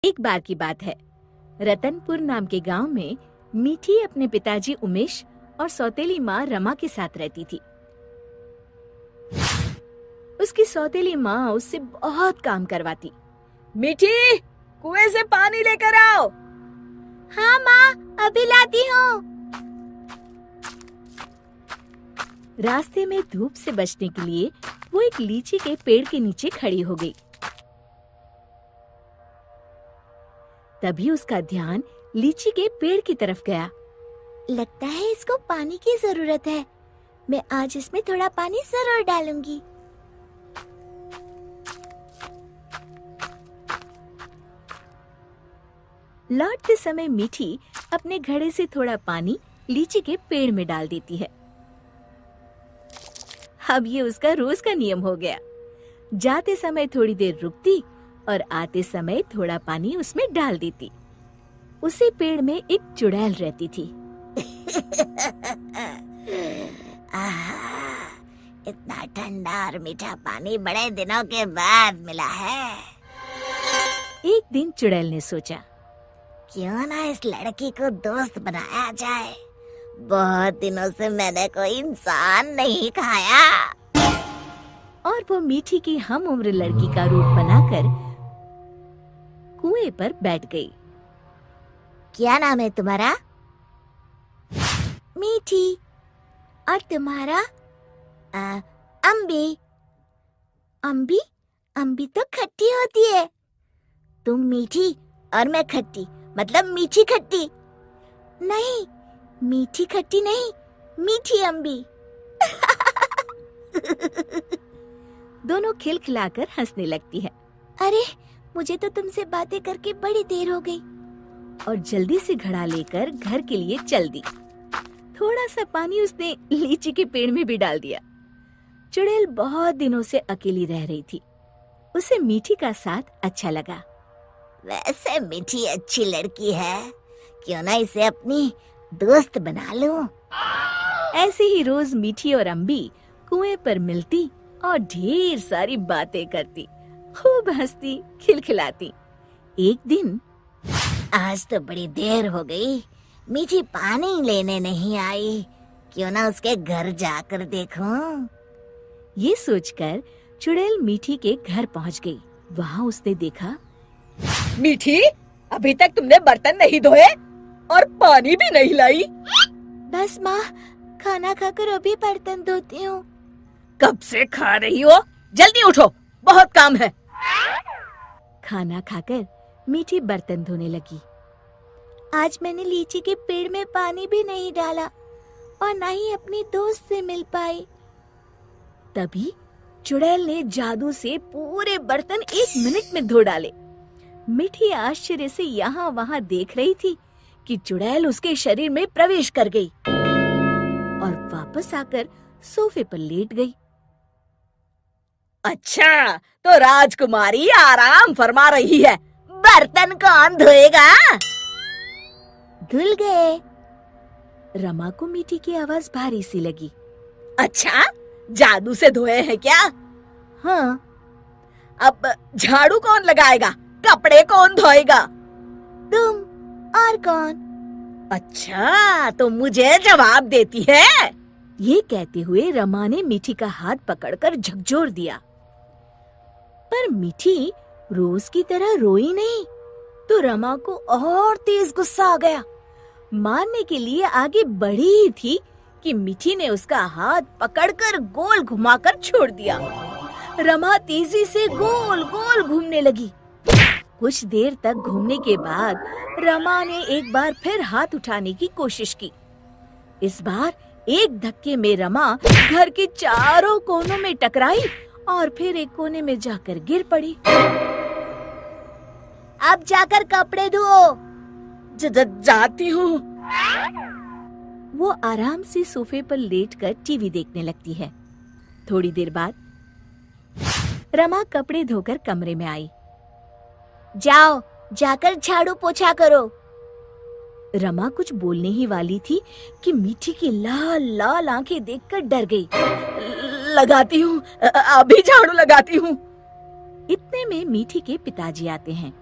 एक बार की बात है, रतनपुर नाम के गांव में मीठी अपने पिताजी उमेश और सौतेली माँ रमा के साथ रहती थी। उसकी सौतेली माँ उससे बहुत काम करवाती। मीठी, कुएं से पानी लेकर आओ। हाँ माँ, अभी लाती हूँ। रास्ते में धूप से बचने के लिए वो एक लीची के पेड़ के नीचे खड़ी हो गई। तभी उसका ध्यान लीची के पेड़ की तरफ गया। लगता है इसको पानी की जरूरत है। मैं आज इसमें थोड़ा पानी जरूर डालूंगी। लौटते समय मीठी अपने घड़े से थोड़ा पानी लीची के पेड़ में डाल देती है। अब ये उसका रोज का नियम हो गया। जाते समय थोड़ी देर रुकती और आते समय थोड़ा पानी उसमें डाल देती। उसी पेड़ में एक चुड़ैल रहती थी। इतना ठंडा और मीठा पानी बड़े दिनों के बाद मिला है। एक दिन चुड़ैल ने सोचा, क्यों ना इस लड़की को दोस्त बनाया जाए। बहुत दिनों से मैंने कोई इंसान नहीं खाया। और वो मीठी की हम उम्र लड़की का रूप बनाकर कुएं पर बैठ गई। क्या नाम है तुम्हारा? मीठी। और तुम्हारा? अम्बी। अम्बी? अम्बी तो खट्टी होती है। तुम मीठी और मैं खट्टी, मतलब मीठी खट्टी। नहीं, मीठी खट्टी नहीं, मीठी अम्बी। दोनों खिलखिलाकर हंसने लगती है। अरे, मुझे तो तुमसे बातें करके बड़ी देर हो गई। और जल्दी से घड़ा लेकर घर के लिए चल दी। थोड़ा सा पानी उसने लीची के पेड़ में भी डाल दिया। चुड़ैल बहुत दिनों से अकेली रह रही थी। उसे मीठी का साथ अच्छा लगा। वैसे मीठी अच्छी लड़की है, क्यों ना इसे अपनी दोस्त बना लूं। ऐसे ही रोज मीठी और अम्बी कुएं पर मिलती और ढेर सारी बातें करती, खूब हंसती, खिलखिलाती। एक दिन, आज तो बड़ी देर हो गई, मीठी पानी लेने नहीं आई। क्यों ना उसके घर जाकर देखूं। ये सोचकर चुड़ैल मीठी के घर पहुंच गई। वहाँ उसने देखा, मीठी, अभी तक तुमने बर्तन नहीं धोए और पानी भी नहीं लाई। बस माँ, खाना खाकर अभी बर्तन धोती हूँ। कब से खा रही हो? जल्दी उठो, बहुत काम है। खाना खाकर मीठी बर्तन धोने लगी। आज मैंने लीची के पेड़ में पानी भी नहीं डाला और ना ही अपनी दोस्त से मिल पाई। तभी चुड़ैल ने जादू से पूरे बर्तन 1 मिनट में धो डाले। मीठी आश्चर्य से यहाँ वहाँ देख रही थी कि चुड़ैल उसके शरीर में प्रवेश कर गई और वापस आकर सोफे पर लेट गई। अच्छा, तो राजकुमारी आराम फरमा रही है। बर्तन कौन धोएगा? धुल गए। रमा को मीठी की आवाज भारी सी लगी। अच्छा, जादू से धोए हैं क्या? हाँ। अब झाड़ू कौन लगाएगा? कपड़े कौन धोएगा? तुम। और कौन? अच्छा, तो मुझे जवाब देती है। ये कहते हुए रमा ने मीठी का हाथ पकड़कर झकझोर दिया। पर मीठी रोज की तरह रोई नहीं, तो रमा को और तेज गुस्सा आ गया। मारने के लिए आगे बढ़ी ही थी कि मीठी ने उसका हाथ पकड़कर गोल घुमाकर छोड़ दिया। रमा तेजी से गोल गोल घूमने लगी। कुछ देर तक घूमने के बाद रमा ने एक बार फिर हाथ उठाने की कोशिश की। इस बार एक धक्के में रमा घर के चारों कोनों में टकराई और फिर एक कोने में जाकर गिर पड़ी। अब जाकर कपड़े धो। जाती हूँ। वो आराम से सोफे पर लेटकर टीवी देखने लगती है। थोड़ी देर बाद रमा कपड़े धोकर कमरे में आई। जाओ, जाकर झाड़ू पोछा करो। रमा कुछ बोलने ही वाली थी कि मीठी की लाल लाल आंखें देखकर डर गई। लगाती हूँ, अभी झाड़ू लगाती हूँ। इतने में मीठी के पिताजी आते हैं।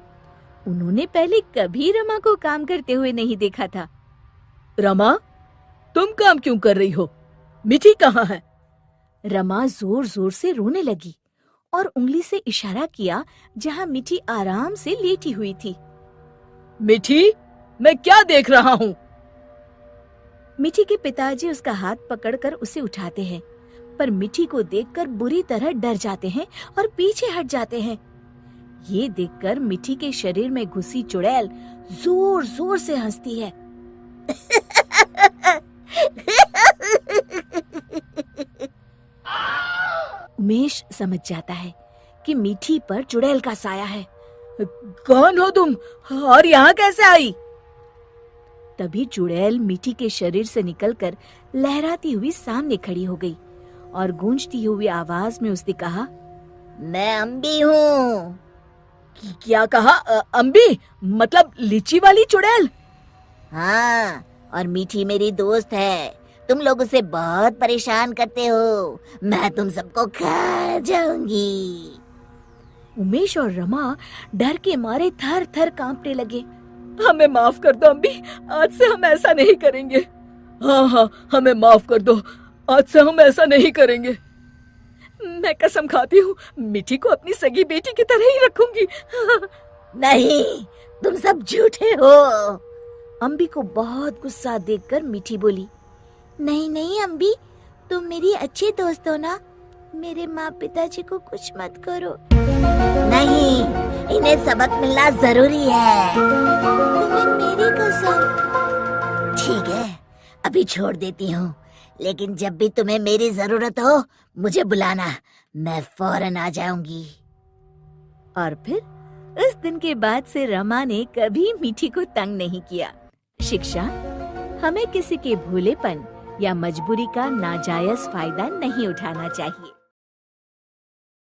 उन्होंने पहले कभी रमा को काम करते हुए नहीं देखा था। रमा, तुम काम क्यों कर रही हो? मीठी कहाँ है? रमा जोर जोर से रोने लगी और उंगली से इशारा किया जहाँ मीठी आराम से लेटी हुई थी। मीठी, मैं क्या देख रहा हूँ? मीठी के पिताजी उसका हाथ पकड़कर उसे उठाते हैं, पर मीठी को देखकर बुरी तरह डर जाते हैं और पीछे हट जाते हैं। ये देखकर मीठी के शरीर में घुसी चुड़ैल जोर जोर से हंसती है। उमेश समझ जाता है कि मीठी पर चुड़ैल का साया है। कौन हो तुम और यहाँ कैसे आई? तभी चुड़ैल मीठी के शरीर से निकलकर लहराती हुई सामने खड़ी हो गई और गूंजती हुई आवाज में उसने कहा, मैं अम्बी हूँ। क्या कहा? अम्बी मतलब लीची वाली चुड़ैल? हाँ, और मीठी मेरी दोस्त है। तुम लोग उसे बहुत परेशान करते हो। मैं तुम सबको खा जाऊंगी। उमेश और रमा डर के मारे थर थर कांपने लगे। हमें माफ कर दो अम्बी, आज से हम ऐसा नहीं करेंगे। हाँ हाँ, हमें माफ कर दो, आज से हम ऐसा नहीं करेंगे। मैं कसम खाती हूँ, मीठी को अपनी सगी बेटी की तरह ही रखूंगी। नहीं, तुम सब झूठे हो। अम्बी को बहुत गुस्सा देखकर मीठी बोली, नहीं नहीं अम्बी, तुम मेरी अच्छी दोस्त हो ना। मेरे माँ पिताजी को कुछ मत करो। नहीं, इन्हें सबक मिलना जरूरी है। तुम्हें मेरी कसम। ठीक है, अभी छोड़ देती हूँ, लेकिन जब भी तुम्हें मेरी जरूरत हो मुझे बुलाना, मैं फौरन आ जाऊंगी। और फिर उस दिन के बाद से रमा ने कभी मीठी को तंग नहीं किया। शिक्षा: हमें किसी के भोलेपन या मजबूरी का नाजायज फायदा नहीं उठाना चाहिए।